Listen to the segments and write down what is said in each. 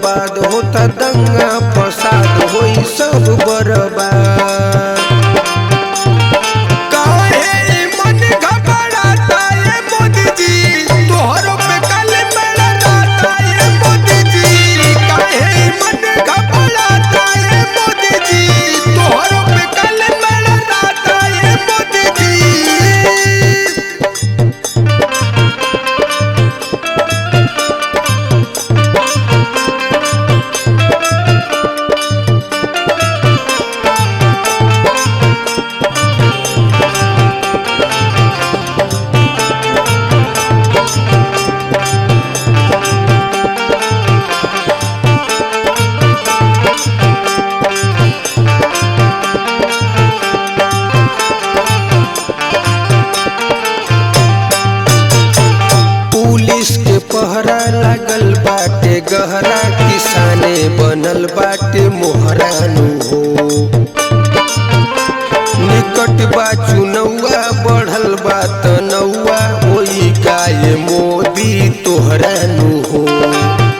बर्बाद होता दंगा फसाद होई सब बर्बाद। काहे मन घबराता है मोदी जी, तोहरों पे कल मेरा राता है मोदी जी। काहे मन घबराता है मोदी जी, तोहरों पे कल मेरा राता है मोदी जी। पुलिस के पहरा लागल बाटे गहरा, किसाने बनल बाटे मोहरानू हो। निकट बा चुनौआ बढ़ल बा तनौआ, होई गाये मोदी तोहरानू हो।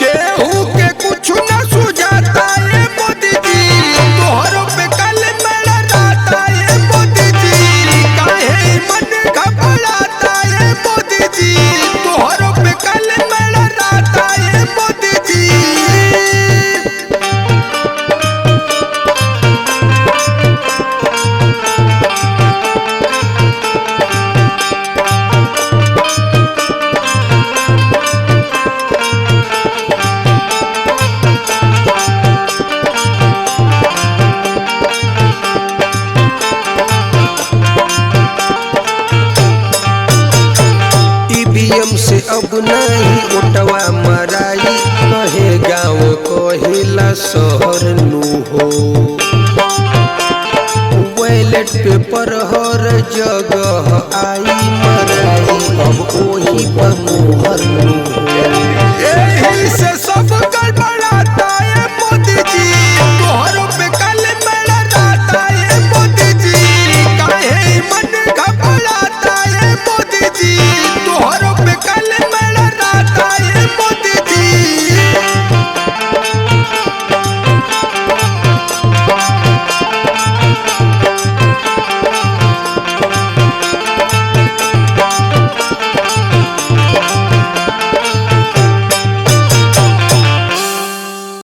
केहू के कुछ न सुझाता है मोदी जी, तोहरों पे कल मेरा राता है मोदी जी। काहे मन घबराता है मोदी जी, तोहरों पे कल मेरा राता है मोदी जी। ईवीएम से अब नहीं ओटवा मराई, कहे गाँव कहिला शहर नू हो। बैलेट पेपर हर जगह आई मराई, अब वही पर मोहर